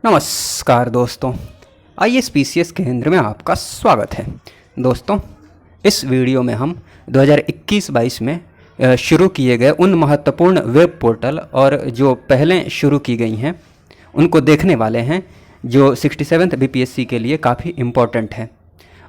नमस्कार दोस्तों, ISPCS केंद्र में आपका स्वागत है। दोस्तों, इस वीडियो में हम 2021-22 में शुरू किए गए उन महत्वपूर्ण वेब पोर्टल और जो पहले शुरू की गई हैं उनको देखने वाले हैं जो 67th BPSC के लिए काफ़ी इम्पोर्टेंट है।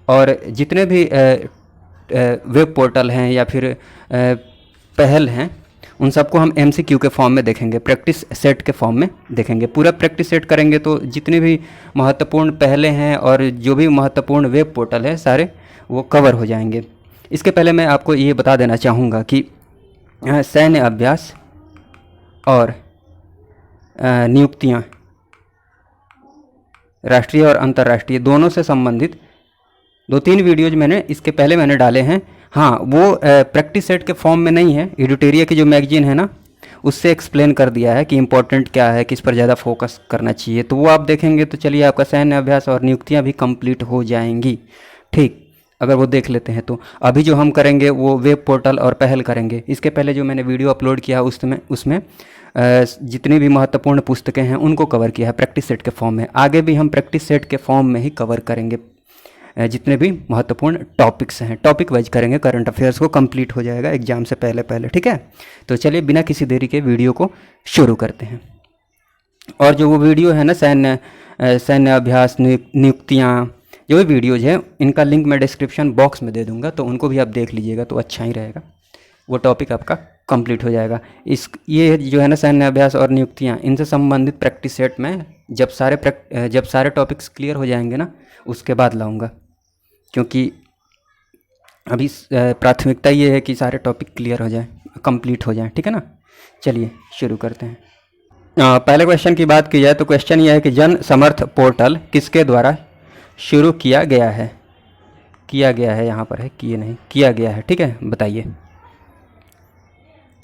और जितने भी वेब पोर्टल हैं या फिर पहल हैं उन सबको हम MCQ के फॉर्म में देखेंगे, प्रैक्टिस सेट के फॉर्म में देखेंगे। पूरा प्रैक्टिस सेट करेंगे तो जितने भी महत्वपूर्ण पहले हैं और जो भी महत्वपूर्ण वेब पोर्टल है सारे वो कवर हो जाएंगे। इसके पहले मैं आपको ये बता देना चाहूँगा कि सैन्य अभ्यास और नियुक्तियाँ राष्ट्रीय और अंतर्राष्ट्रीय दोनों से संबंधित 2-3 वीडियोज मैंने इसके पहले मैंने डाले हैं। हाँ, वो प्रैक्टिस सेट के फॉर्म में नहीं है, एडिटोरिया की जो मैगजीन है ना उससे एक्सप्लेन कर दिया है कि इम्पोर्टेंट क्या है, किस पर ज़्यादा फोकस करना चाहिए। तो वो आप देखेंगे तो चलिए आपका सैन्य अभ्यास और नियुक्तियाँ भी कंप्लीट हो जाएंगी। ठीक, अगर वो देख लेते हैं तो अभी जो हम करेंगे वो वेब पोर्टल और पहल करेंगे। इसके पहले जो मैंने वीडियो अपलोड किया उसमें जितनी भी महत्वपूर्ण पुस्तकें हैं उनको कवर किया है प्रैक्टिस सेट के फॉर्म में। आगे भी हम प्रैक्टिस सेट के फॉर्म में ही कवर करेंगे जितने भी महत्वपूर्ण टॉपिक्स हैं, टॉपिक वाइज करेंगे। करंट अफेयर्स को कंप्लीट हो जाएगा एग्जाम से पहले। ठीक है, तो चलिए बिना किसी देरी के वीडियो को शुरू करते हैं। और जो वो वीडियो है ना सैन्य अभ्यास नियुक्तियाँ, जो भी वीडियोज़ हैं इनका लिंक मैं डिस्क्रिप्शन बॉक्स में दे दूँगा, तो उनको भी आप देख लीजिएगा तो अच्छा ही रहेगा, वो टॉपिक आपका कंप्लीट हो जाएगा। ये जो है ना सैन्य अभ्यास और नियुक्तियाँ, इनसे संबंधित प्रैक्टिस सेट में जब सारे टॉपिक्स क्लियर हो जाएंगे ना उसके बाद लाऊंगा, क्योंकि अभी प्राथमिकता ये है कि सारे टॉपिक क्लियर हो जाएं, कंप्लीट हो जाएं। ठीक है ना, चलिए शुरू करते हैं। पहले क्वेश्चन की बात की जाए तो क्वेश्चन ये है कि जन समर्थ पोर्टल किसके द्वारा शुरू किया गया है। यहाँ पर है, किए नहीं, किया गया है। ठीक है, बताइए।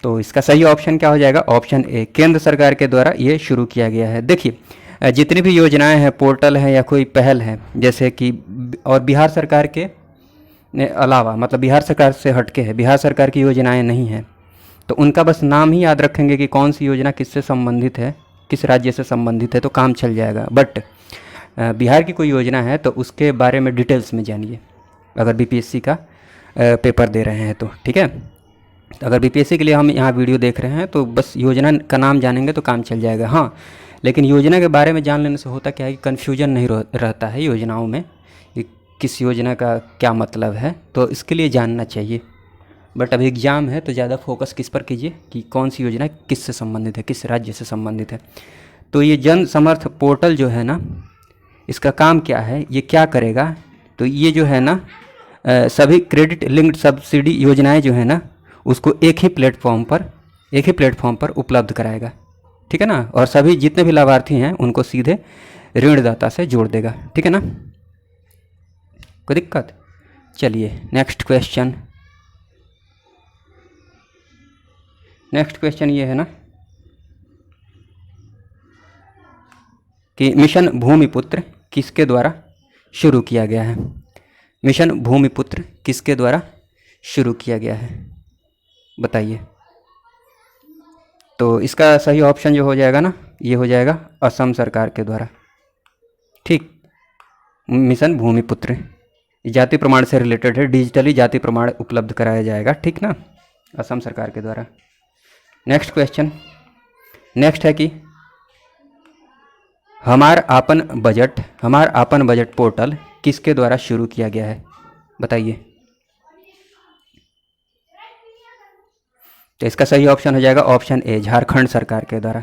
तो इसका सही ऑप्शन क्या हो जाएगा? ऑप्शन ए, केंद्र सरकार के द्वारा ये शुरू किया गया है। देखिए, जितनी भी योजनाएं हैं, पोर्टल हैं या कोई पहल है, जैसे कि और बिहार सरकार के अलावा, मतलब बिहार सरकार से हटके है, बिहार सरकार की योजनाएं नहीं हैं, तो उनका बस नाम ही याद रखेंगे कि कौन सी योजना किससे संबंधित है, किस राज्य से संबंधित है, तो काम चल जाएगा। बट बिहार की कोई योजना है तो उसके बारे में डिटेल्स में जानिए अगर BPSC का पेपर दे रहे हैं तो। ठीक है, तो अगर BPSC के लिए हम यहाँ वीडियो देख रहे हैं तो बस योजना का नाम जानेंगे तो काम चल जाएगा। हाँ, लेकिन योजना के बारे में जान लेने से होता क्या है कि कन्फ्यूजन नहीं रहता है योजनाओं में कि किस योजना का क्या मतलब है, तो इसके लिए जानना चाहिए। बट अभी एग्ज़ाम है तो ज़्यादा फोकस किस पर कीजिए कि कौन सी योजना किससे संबंधित है, किस राज्य से संबंधित है। तो ये जन समर्थ पोर्टल जो है ना, इसका काम क्या है, ये क्या करेगा, तो ये जो है ना सभी क्रेडिट लिंक्ड सब्सिडी योजनाएँ जो है ना उसको एक ही प्लेटफॉर्म पर उपलब्ध कराएगा। ठीक है ना, और सभी जितने भी लाभार्थी हैं उनको सीधे ऋणदाता से जोड़ देगा। ठीक है ना, कोई दिक्कत? चलिए नेक्स्ट क्वेश्चन ये है ना कि मिशन भूमिपुत्र किसके द्वारा शुरू किया गया है। मिशन भूमिपुत्र किसके द्वारा शुरू किया गया है, बताइए। तो इसका सही ऑप्शन जो हो जाएगा ना, ये हो जाएगा असम सरकार के द्वारा। ठीक, मिशन भूमिपुत्र जाति प्रमाण से रिलेटेड है, डिजिटली जाति प्रमाण उपलब्ध कराया जाएगा। ठीक ना, असम सरकार के द्वारा। नेक्स्ट है कि हमार आपन बजट पोर्टल किसके द्वारा शुरू किया गया है, बताइए। तो इसका सही ऑप्शन हो जाएगा ऑप्शन ए, झारखंड सरकार के द्वारा।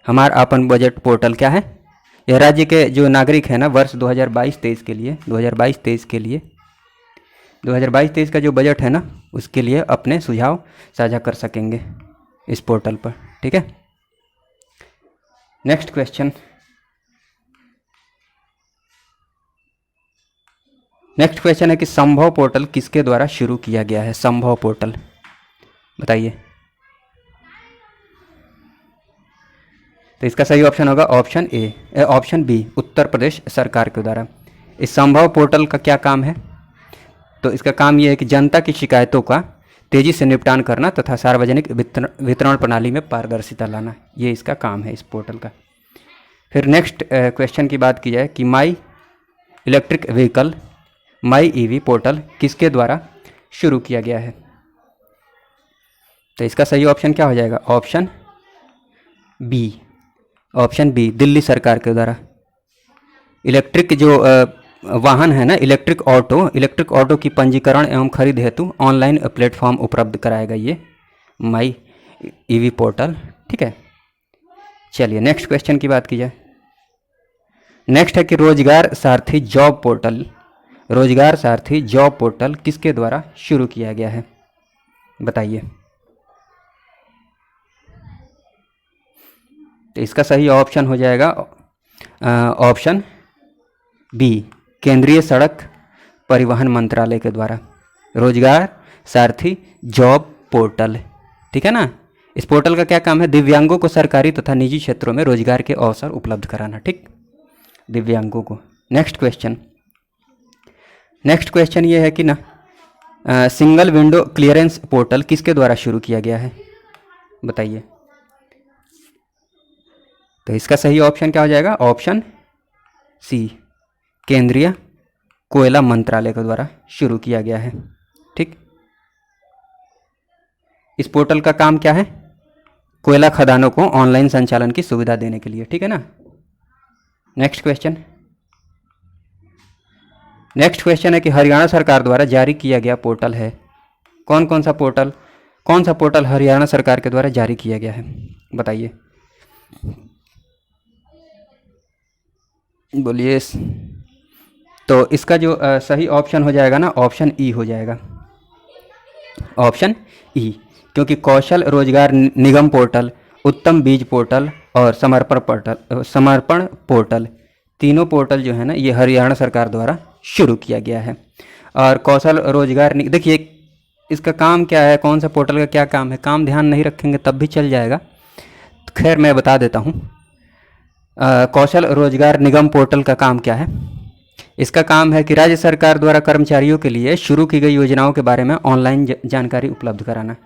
हमार आपन बजट पोर्टल क्या है? यह राज्य के जो नागरिक हैं ना वर्ष 2022-23 के लिए 2022-23 का जो बजट है ना उसके लिए अपने सुझाव साझा कर सकेंगे इस पोर्टल पर। ठीक है, नेक्स्ट क्वेश्चन है कि संभव पोर्टल किसके द्वारा शुरू किया गया है। संभव पोर्टल बताइए। तो इसका सही ऑप्शन होगा ऑप्शन बी, उत्तर प्रदेश सरकार के द्वारा। इस संभव पोर्टल का क्या काम है? तो इसका काम यह है कि जनता की शिकायतों का तेज़ी से निपटान करना तथा सार्वजनिक वितरण प्रणाली में पारदर्शिता लाना, ये इसका काम है इस पोर्टल का। फिर नेक्स्ट क्वेश्चन की बात की जाए कि माई इलेक्ट्रिक व्हीकल माई ईवी पोर्टल किसके द्वारा शुरू किया गया है। तो इसका सही ऑप्शन क्या हो जाएगा? ऑप्शन बी, दिल्ली सरकार के द्वारा। इलेक्ट्रिक जो वाहन है ना, इलेक्ट्रिक ऑटो की पंजीकरण एवं खरीद हेतु ऑनलाइन प्लेटफॉर्म उपलब्ध कराएगा ये माई ईवी पोर्टल। ठीक है, चलिए नेक्स्ट क्वेश्चन की बात की जाए। नेक्स्ट है कि रोजगार सारथी जॉब पोर्टल किसके द्वारा शुरू किया गया है, बताइए। तो इसका सही ऑप्शन हो जाएगा ऑप्शन बी, केंद्रीय सड़क परिवहन मंत्रालय के द्वारा रोजगार सारथी जॉब पोर्टल। ठीक है ना। इस पोर्टल का क्या काम है? दिव्यांगों को सरकारी तथा निजी क्षेत्रों में रोजगार के अवसर उपलब्ध कराना। ठीक, दिव्यांगों को। नेक्स्ट क्वेश्चन ये है कि ना सिंगल विंडो क्लियरेंस पोर्टल किसके द्वारा शुरू किया गया है, बताइए। तो इसका सही ऑप्शन क्या हो जाएगा? ऑप्शन सी, केंद्रीय कोयला मंत्रालय के द्वारा शुरू किया गया है। ठीक, इस पोर्टल का काम क्या है? कोयला खदानों को ऑनलाइन संचालन की सुविधा देने के लिए। ठीक है ना। नेक्स्ट क्वेश्चन है कि हरियाणा सरकार द्वारा जारी किया गया पोर्टल है कौन सा पोर्टल हरियाणा सरकार के द्वारा जारी किया गया है, बताइए, बोलिए। तो इसका जो सही ऑप्शन हो जाएगा ना, ऑप्शन ई हो जाएगा, ऑप्शन ई, क्योंकि कौशल रोजगार निगम पोर्टल, उत्तम बीज पोर्टल और समर्पण पोर्टल तीनों पोर्टल जो है ना ये हरियाणा सरकार द्वारा शुरू किया गया है। और कौशल रोजगार देखिए इसका काम क्या है, कौन सा पोर्टल का क्या काम है, काम ध्यान नहीं रखेंगे तब भी चल जाएगा। तो खैर मैं बता देता हूँ। कौशल रोजगार निगम पोर्टल का काम क्या है? इसका काम है कि राज्य सरकार द्वारा कर्मचारियों के लिए शुरू की गई योजनाओं के बारे में ऑनलाइन जानकारी उपलब्ध कराना,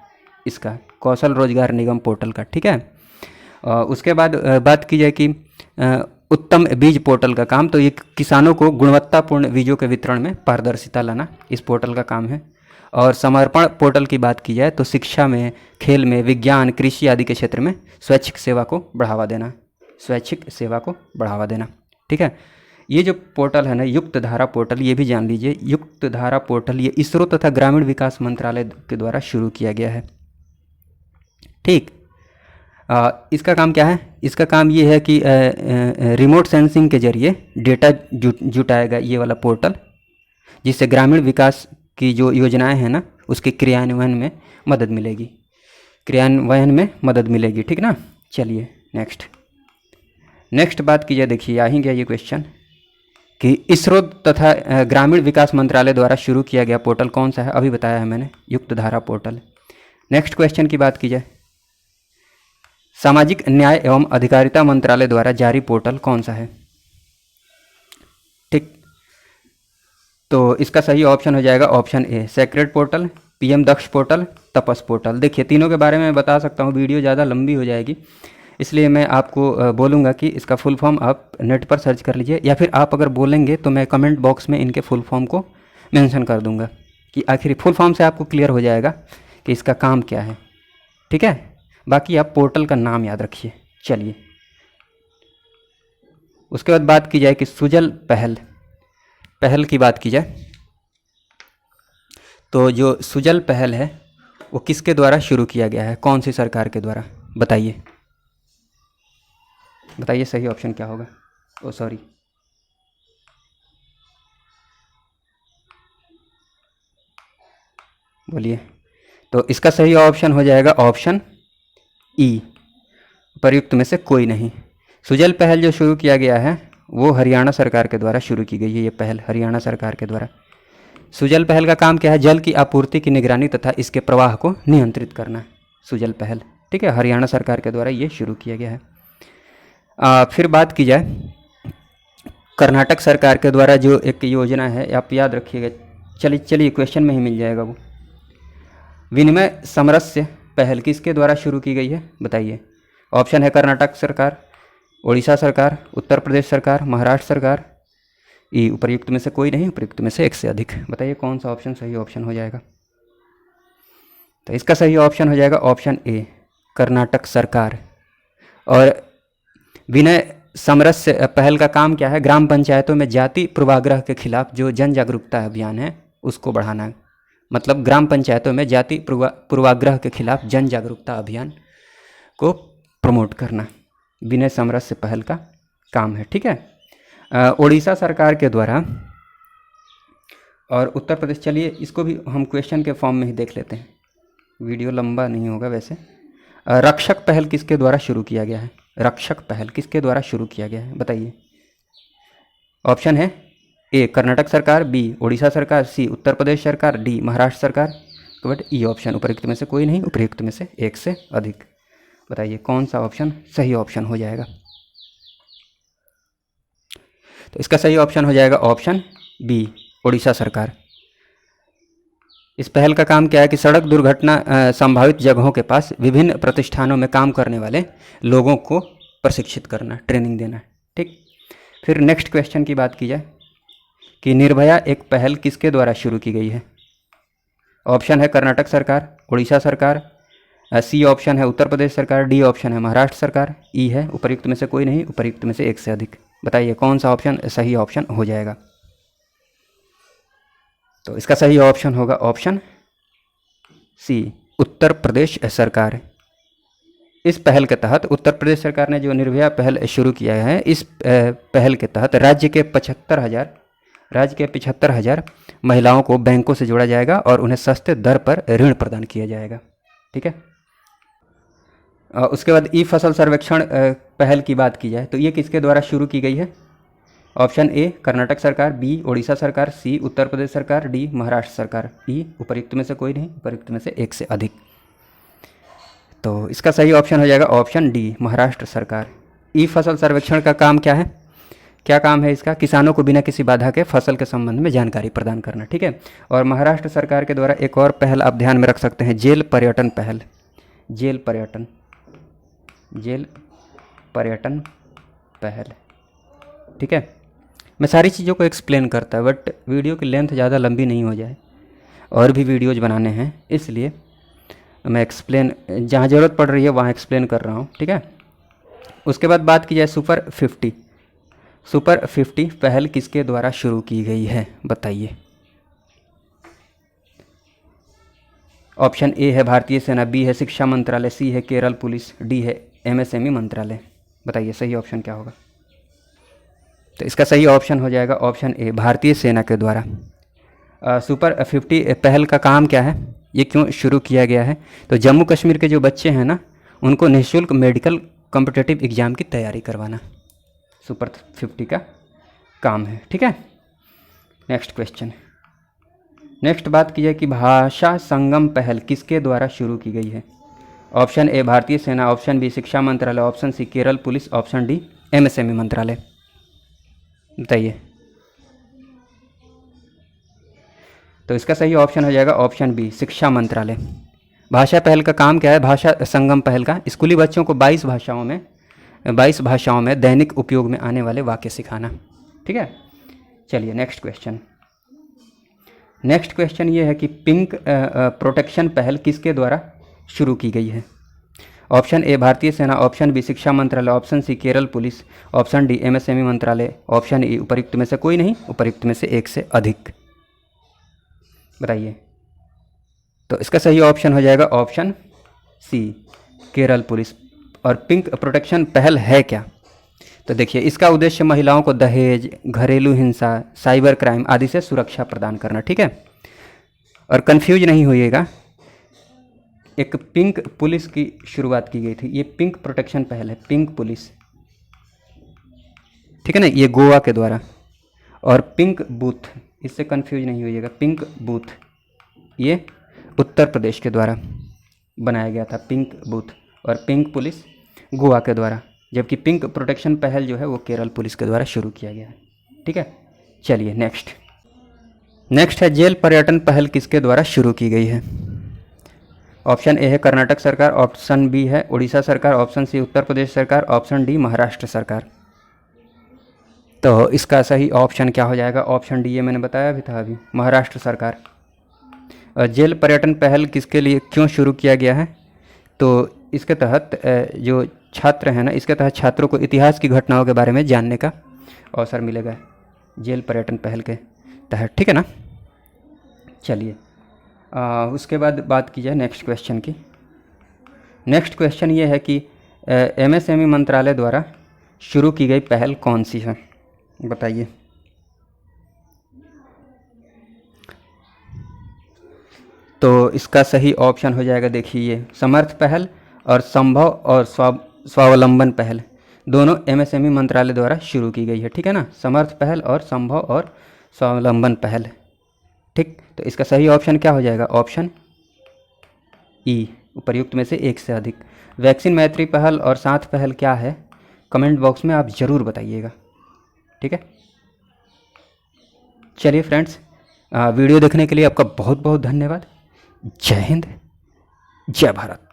इसका कौशल रोजगार निगम पोर्टल का। ठीक है। उसके बाद बात की जाए कि उत्तम बीज पोर्टल का काम, तो ये किसानों को गुणवत्तापूर्ण बीजों के वितरण में पारदर्शिता लाना इस पोर्टल का काम है। और समर्पण पोर्टल की बात की जाए तो शिक्षा में, खेल में, विज्ञान, कृषि आदि के क्षेत्र में स्वैच्छिक सेवा को बढ़ावा देना। ठीक है। ये जो पोर्टल है ना युक्त धारा पोर्टल, ये भी जान लीजिए, युक्त धारा पोर्टल ये इसरो तथा ग्रामीण विकास मंत्रालय के द्वारा शुरू किया गया है। ठीक। इसका काम क्या है? इसका काम ये है कि रिमोट सेंसिंग के जरिए डेटा जुटाएगा ये वाला पोर्टल, जिससे ग्रामीण विकास की जो योजनाएं हैं ना उसके क्रियान्वयन में मदद मिलेगी। ठीक ना। चलिए नेक्स्ट बात की जाए, देखिए आ ही गया ये क्वेश्चन कि इसरो तथा ग्रामीण विकास मंत्रालय द्वारा शुरू किया गया पोर्टल कौन सा है? अभी बताया है मैंने, युक्त धारा पोर्टल। नेक्स्ट क्वेश्चन की बात की जाए, सामाजिक न्याय एवं अधिकारिता मंत्रालय द्वारा जारी पोर्टल कौन सा है? ठीक, तो इसका सही ऑप्शन हो जाएगा option A, sacred portal, PM Daksh portal, Tapas portal. देखिए तीनों के बारे में बता सकता हूँ, वीडियो ज़्यादा लंबी हो जाएगी, इसलिए मैं आपको बोलूँगा कि इसका फुल फॉर्म आप नेट पर सर्च कर लीजिए, या फिर आप अगर बोलेंगे तो मैं कमेंट बॉक्स में इनके फुल फॉर्म को मेंशन कर दूँगा कि आखिर फुल फॉर्म से आपको क्लियर हो जाएगा कि इसका काम क्या है। ठीक है। बाकी आप पोर्टल का नाम याद रखिए। चलिए उसके बाद बात की जाए कि सुजल पहल की बात की जाए, तो जो सुजल पहल है वो किसके द्वारा शुरू किया गया है, कौन सी सरकार के द्वारा, बताइए सही ऑप्शन क्या होगा? बोलिए। तो इसका सही ऑप्शन हो जाएगा ऑप्शन ई, प्रयुक्त में से कोई नहीं। सुजल पहल जो शुरू किया गया है वो हरियाणा सरकार के द्वारा शुरू की गई है। ये पहल हरियाणा सरकार के द्वारा। सुजल पहल का काम क्या है? जल की आपूर्ति की निगरानी तथा इसके प्रवाह को नियंत्रित करना, सुजल पहल। ठीक है, हरियाणा सरकार के द्वारा ये शुरू किया गया है। फिर बात की जाए कर्नाटक सरकार के द्वारा जो एक योजना है, आप याद रखिएगा, चलिए क्वेश्चन में ही मिल जाएगा वो। विनिमय समरस्य पहल किसके द्वारा शुरू की गई है, बताइए। ऑप्शन है कर्नाटक सरकार, उड़ीसा सरकार, उत्तर प्रदेश सरकार, महाराष्ट्र सरकार। ई उपर्युक्त में से कोई नहीं, उपर्युक्त में से एक से अधिक। बताइए कौन सा ऑप्शन सही ऑप्शन हो जाएगा। तो इसका सही ऑप्शन हो जाएगा ऑप्शन ए, कर्नाटक सरकार। और विनय समरस पहल का काम क्या है, ग्राम पंचायतों में जाति पूर्वाग्रह के खिलाफ जो जन जागरूकता अभियान है उसको बढ़ाना है। मतलब ग्राम पंचायतों में जाति पूर्वाग्रह के खिलाफ जन जागरूकता अभियान को प्रमोट करना विनय समरस पहल का काम है। ठीक है। उड़ीसा सरकार के द्वारा और उत्तर प्रदेश, चलिए इसको भी हम क्वेश्चन के फॉर्म में ही देख लेते हैं, वीडियो लंबा नहीं होगा वैसे। रक्षक पहल किसके द्वारा शुरू किया गया है, रक्षक पहल किसके द्वारा शुरू किया गया है बताइए। ऑप्शन है ए कर्नाटक सरकार, बी उड़ीसा सरकार, सी उत्तर प्रदेश सरकार, डी महाराष्ट्र सरकार। बट ई ऑप्शन उपर्युक्त में से कोई नहीं, उपर्युक्त में से एक से अधिक। बताइए कौन सा ऑप्शन सही ऑप्शन हो जाएगा। तो इसका सही ऑप्शन हो जाएगा ऑप्शन बी, उड़ीसा सरकार। इस पहल का काम क्या है कि सड़क दुर्घटना संभावित जगहों के पास विभिन्न प्रतिष्ठानों में काम करने वाले लोगों को प्रशिक्षित करना, ट्रेनिंग देना। ठीक। फिर नेक्स्ट क्वेश्चन की बात की जाए कि निर्भया एक पहल किसके द्वारा शुरू की गई है। ऑप्शन है कर्नाटक सरकार, उड़ीसा सरकार, सी ऑप्शन है उत्तर प्रदेश सरकार, डी ऑप्शन है महाराष्ट्र सरकार, ई है उपर्युक्त में से कोई नहीं, उपर्युक्त में से एक से अधिक। बताइए कौन सा ऑप्शन सही ऑप्शन हो जाएगा। तो इसका सही ऑप्शन होगा ऑप्शन सी, उत्तर प्रदेश सरकार। इस पहल के तहत उत्तर प्रदेश सरकार ने जो निर्भया पहल शुरू किया है, इस पहल के तहत राज्य के 75,000 महिलाओं को बैंकों से जोड़ा जाएगा और उन्हें सस्ते दर पर ऋण प्रदान किया जाएगा। ठीक है। उसके बाद ई फसल सर्वेक्षण पहल की बात की जाए तो ये किसके द्वारा शुरू की गई है। ऑप्शन ए कर्नाटक सरकार, बी उड़ीसा सरकार, सी उत्तर प्रदेश सरकार, डी महाराष्ट्र सरकार। ई उपर्युक्त में से कोई नहीं, उपर्युक्त में से एक से अधिक। तो इसका सही ऑप्शन हो जाएगा ऑप्शन डी, महाराष्ट्र सरकार। ई फसल सर्वेक्षण का काम क्या है, क्या काम है इसका, किसानों को बिना किसी बाधा के फसल के संबंध में जानकारी प्रदान करना। ठीक है। और महाराष्ट्र सरकार के द्वारा एक और पहल आप ध्यान में रख सकते हैं, जेल पर्यटन पहल। जेल पर्यटन पहल। ठीक है। मैं सारी चीज़ों को एक्सप्लेन करता है बट वीडियो की लेंथ ज़्यादा लंबी नहीं हो जाए, और भी वीडियोज़ बनाने हैं, इसलिए मैं एक्सप्लेन जहाँ ज़रूरत पड़ रही है वहाँ एक्सप्लेन कर रहा हूँ। ठीक है। उसके बाद बात की जाए सुपर 50 पहल किसके द्वारा शुरू की गई है बताइए। ऑप्शन ए है भारतीय सेना, बी है शिक्षा मंत्रालय, सी है केरल पुलिस, डी है MSME मंत्रालय। बताइए सही ऑप्शन क्या होगा। तो इसका सही ऑप्शन हो जाएगा ऑप्शन ए, भारतीय सेना के द्वारा। सुपर 50 पहल का काम क्या है, ये क्यों शुरू किया गया है, तो जम्मू कश्मीर के जो बच्चे हैं ना, उनको निःशुल्क मेडिकल कॉम्पिटिटिव एग्जाम की तैयारी करवाना सुपर 50 का काम है। ठीक है। नेक्स्ट क्वेश्चन, नेक्स्ट बात की जाए कि भाषा संगम पहल किसके द्वारा शुरू की गई है। ऑप्शन ए भारतीय सेना, ऑप्शन बी शिक्षा मंत्रालय, option C Kerala police, option D MSME मंत्रालय। बताइए। तो इसका सही ऑप्शन हो जाएगा ऑप्शन बी, शिक्षा मंत्रालय। भाषा पहल का काम क्या है, भाषा संगम पहल का स्कूली बच्चों को 22 भाषाओं में दैनिक उपयोग में आने वाले वाक्य सिखाना। ठीक है। चलिए नेक्स्ट क्वेश्चन ये है कि पिंक प्रोटेक्शन पहल किसके द्वारा शुरू की गई है। ऑप्शन ए भारतीय सेना, ऑप्शन बी शिक्षा मंत्रालय, option C Kerala police, option D MSME मंत्रालय, ऑप्शन ई उपर्युक्त में से कोई नहीं, उपर्युक्त में से एक से अधिक। बताइए। तो इसका सही ऑप्शन हो जाएगा ऑप्शन सी, केरल पुलिस। और पिंक प्रोटेक्शन पहल है क्या, तो देखिए इसका उद्देश्य महिलाओं को दहेज, घरेलू हिंसा, साइबर क्राइम आदि से सुरक्षा प्रदान करना। ठीक है। और कंफ्यूज नहीं होइएगा, एक पिंक पुलिस की शुरुआत की गई थी, ये पिंक प्रोटेक्शन पहल है, पिंक पुलिस। ठीक है ना, ये गोवा के द्वारा। और पिंक बूथ, इससे कंफ्यूज नहीं होइएगा, पिंक बूथ ये उत्तर प्रदेश के द्वारा बनाया गया था, पिंक बूथ। और पिंक पुलिस गोवा के द्वारा, जबकि पिंक प्रोटेक्शन पहल जो है वो केरल पुलिस के द्वारा शुरू किया गया है। ठीक है। चलिए नेक्स्ट है जेल पर्यटन पहल किसके द्वारा शुरू की गई है। ऑप्शन ए है कर्नाटक सरकार, ऑप्शन बी है उड़ीसा सरकार, ऑप्शन सी उत्तर प्रदेश सरकार, ऑप्शन डी महाराष्ट्र सरकार। तो इसका सही ऑप्शन क्या हो जाएगा? ऑप्शन डी, ये मैंने बताया भी था अभी, महाराष्ट्र सरकार। जेल पर्यटन पहल किसके लिए क्यों शुरू किया गया है? तो इसके तहत जो छात्र हैं ना, इसके तहत छात्रों को इतिहास की घटनाओं के बारे में जानने का अवसर मिलेगा जेल पर्यटन पहल के तहत, ठीक है ना। चलिए उसके बाद बात की जाए नेक्स्ट क्वेश्चन की। नेक्स्ट क्वेश्चन ये है कि एमएसएमई मंत्रालय द्वारा शुरू की गई पहल कौन सी है, बताइए। तो इसका सही ऑप्शन हो जाएगा, देखिए ये समर्थ पहल और संभव और स्वावलंबन पहल दोनों एमएसएमई मंत्रालय द्वारा शुरू की गई है, ठीक है ना। समर्थ पहल और संभव और स्वावलंबन पहल, ठीक। तो इसका सही ऑप्शन क्या हो जाएगा? ऑप्शन ई, उपर्युक्त में से एक से अधिक। वैक्सीन मैत्री पहल और साथ पहल क्या है, कमेंट बॉक्स में आप ज़रूर बताइएगा, ठीक है। चलिए फ्रेंड्स, वीडियो देखने के लिए आपका बहुत बहुत धन्यवाद। जय हिंद, जय भारत।